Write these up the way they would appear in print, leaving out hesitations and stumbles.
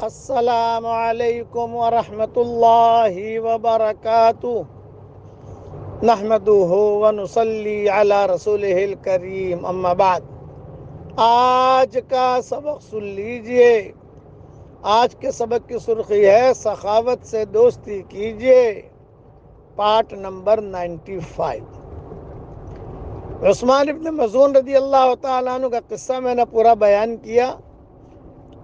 السلام علیکم ورحمۃ اللہ وبرکاتہ نحمدہ ونصلی علی رسولہ الکریم اما بعد۔ آج کا سبق سن لیجئے۔ آج کے سبق کی سرخی ہے سخاوت سے دوستی کیجئے، پارٹ نمبر 95۔ عثمان ابن مظعون رضی اللہ تعالیٰ عنہ کا قصہ میں نے پورا بیان کیا۔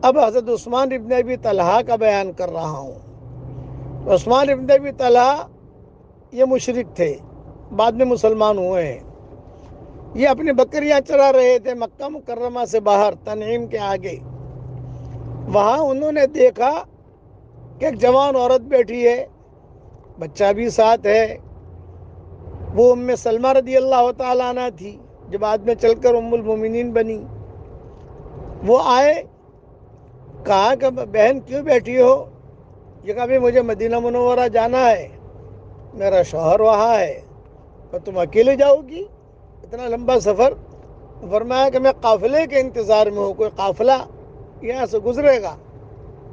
اب حضرت عثمان ابن ابی طلحہ کا بیان کر رہا ہوں۔ عثمان ابن ابی طلحہ یہ مشرک تھے، بعد میں مسلمان ہوئے ہیں۔ یہ اپنی بکریاں چرا رہے تھے مکہ مکرمہ سے باہر تنعیم کے آگے۔ وہاں انہوں نے دیکھا کہ ایک جوان عورت بیٹھی ہے، بچہ بھی ساتھ ہے۔ وہ ام سلمہ رضی اللہ تعالیٰ عنہ تھی، جو بعد میں چل کر ام المومنین بنی۔ وہ آئے، کہا کہ بہن کیوں بیٹھی ہو؟ یہ کہا بھی مجھے مدینہ منورہ جانا ہے، میرا شوہر وہاں ہے، اور تم اکیلے جاؤ گی اتنا لمبا سفر؟ فرمایا کہ میں قافلے کے انتظار میں ہوں، کوئی قافلہ یہاں سے گزرے گا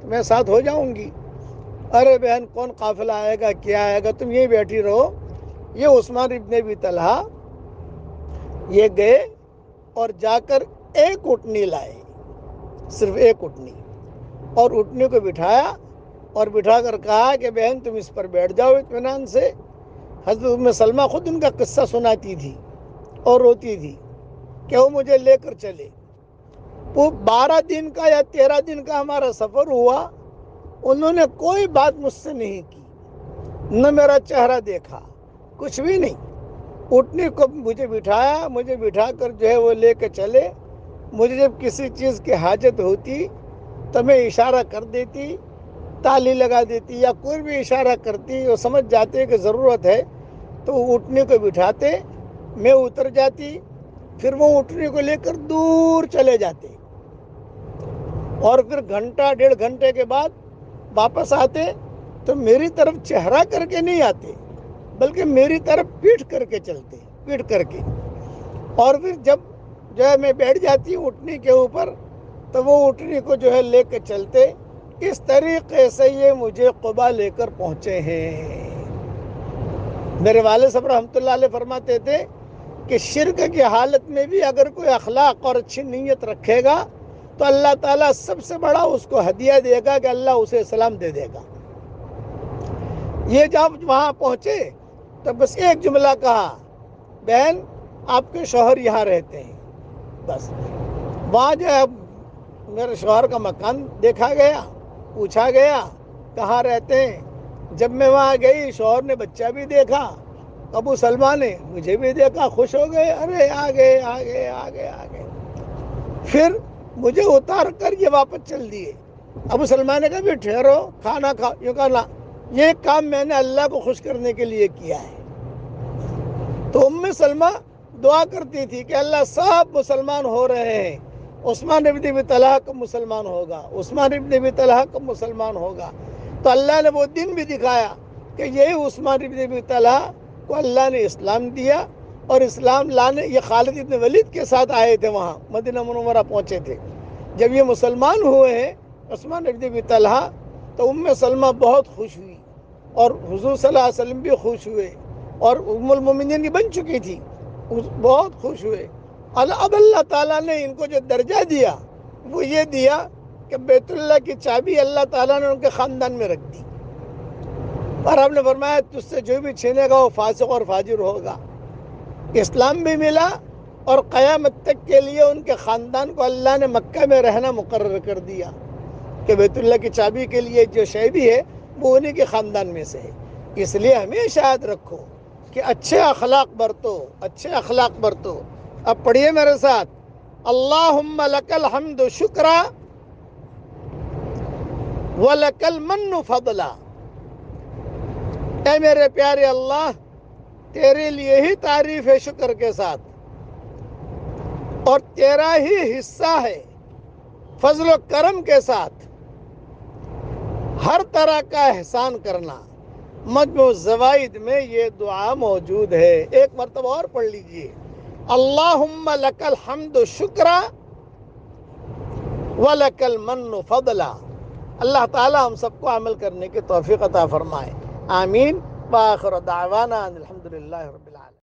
تو میں ساتھ ہو جاؤں گی۔ ارے بہن کون قافلہ آئے گا، کیا آئے گا، تم یہیں بیٹھی رہو۔ یہ عثمان ابن ابی طلحہ یہ گئے اور جا کر ایک اٹھنی لائے، صرف ایک اٹھنی، اور اٹھنے کو بٹھایا اور بٹھا کر کہا کہ بہن تم اس پر بیٹھ جاؤ اطمینان سے۔ حضرت ام سلمہ خود ان کا قصہ سناتی تھی اور روتی تھی کہ وہ مجھے لے کر چلے۔ وہ 12 دن کا یا 13 دن کا ہمارا سفر ہوا، انہوں نے کوئی بات مجھ سے نہیں کی، نہ میرا چہرہ دیکھا، کچھ بھی نہیں۔ اٹھنے کو مجھے بٹھا کر جو ہے وہ لے کے چلے۔ مجھے جب کسی چیز کی حاجت ہوتی تو میں اشارہ کر دیتی، تالی لگا دیتی، یا کوئی بھی اشارہ کرتی، وہ سمجھ جاتے کہ ضرورت ہے تو وہ اٹھنے کو بٹھاتے، میں اتر جاتی، پھر وہ اٹھنے کو لے کر دور چلے جاتے، اور پھر گھنٹہ 1.5 گھنٹے کے بعد واپس آتے تو میری طرف چہرہ کر کے نہیں آتے، بلکہ میری طرف پیٹھ کر کے چلتے، پیٹھ کر کے۔ اور پھر جب جو ہے میں بیٹھ جاتی اٹھنے کے اوپر تو وہ اٹھنے کو جو ہے لے کے چلتے۔ اس طریقے سے یہ مجھے قبا لے کر پہنچے ہیں۔ میرے والد صاحب رحمۃ اللہ علیہ فرماتے تھے کہ شرک کی حالت میں بھی اگر کوئی اخلاق اور اچھی نیت رکھے گا تو اللہ تعالیٰ سب سے بڑا اس کو ہدیہ دے گا کہ اللہ اسے اسلام دے دے گا۔ یہ جب وہاں پہنچے تو بس ایک جملہ کہا، بہن آپ کے شوہر یہاں رہتے ہیں۔ بس وہاں جو ہے میرے شوہر کا مکان دیکھا گیا، پوچھا گیا کہاں رہتے ہیں۔ جب میں وہاں گئی، شوہر نے بچہ بھی دیکھا، ابو سلمہ نے مجھے بھی دیکھا، خوش ہو گئے، ارے آگے آگے آگے آگے۔ پھر مجھے اتار کر یہ واپس چل دیے۔ ابو سلمہ نے کہا بھی ٹھہرو، کھانا کھاؤ۔ یہ کہا نا، یہ کام میں نے اللہ کو خوش کرنے کے لیے کیا ہے۔ تو ام سلمہ دعا کرتی تھی کہ اللہ سب مسلمان ہو رہے ہیں، عثمان ابن ابی طلحہ کب مسلمان ہوگا، عثمان ابن ابی طلحہ کب مسلمان ہوگا۔ تو اللہ نے وہ دن بھی دکھایا کہ یہی عثمان ابن ابی طلحہ کو اللہ نے اسلام دیا، اور اسلام لانے یہ خالد ابن ولید کے ساتھ آئے تھے، وہاں مدینہ منورہ پہنچے تھے۔ جب یہ مسلمان ہوئے ہیں عثمان ابن ابی طلحہ تو ام سلمہ بہت خوش ہوئی، اور حضور صلی اللہ علیہ وسلم بھی خوش ہوئے، اور ام المومنین بن چکی تھی، بہت خوش ہوئے۔ اب اللہ تعالیٰ نے ان کو جو درجہ دیا وہ یہ دیا کہ بیت اللہ کی چابی اللہ تعالیٰ نے ان کے خاندان میں رکھ دی، اور آپ نے فرمایا تجھ سے جو بھی چھینے گا وہ فاسق اور فاجر ہوگا۔ اسلام بھی ملا، اور قیامت تک کے لیے ان کے خاندان کو اللہ نے مکہ میں رہنا مقرر کر دیا کہ بیت اللہ کی چابی کے لیے جو شے بھی ہے وہ انہی کے خاندان میں سے ہے۔ اس لیے ہمیشہ یاد رکھو کہ اچھے اخلاق برتو، اچھے اخلاق برتو۔ اب پڑھیے میرے ساتھ، اللہم لک الحمد شکرا ولک المن فضلا۔ اے میرے پیارے اللہ، تیرے لیے ہی تعریف ہے شکر کے ساتھ، اور تیرا ہی حصہ ہے فضل و کرم کے ساتھ ہر طرح کا احسان کرنا۔ مجموع الزوائد میں یہ دعا موجود ہے، ایک مرتبہ اور پڑھ لیجئے، اللہم لک الحمد شکرا ولک المن فضلا۔ اللہ تعالی ہم سب کو عمل کرنے کی توفیق عطا فرمائے، آمین۔ وآخر دعوانا ان الحمد للہ رب العالمین۔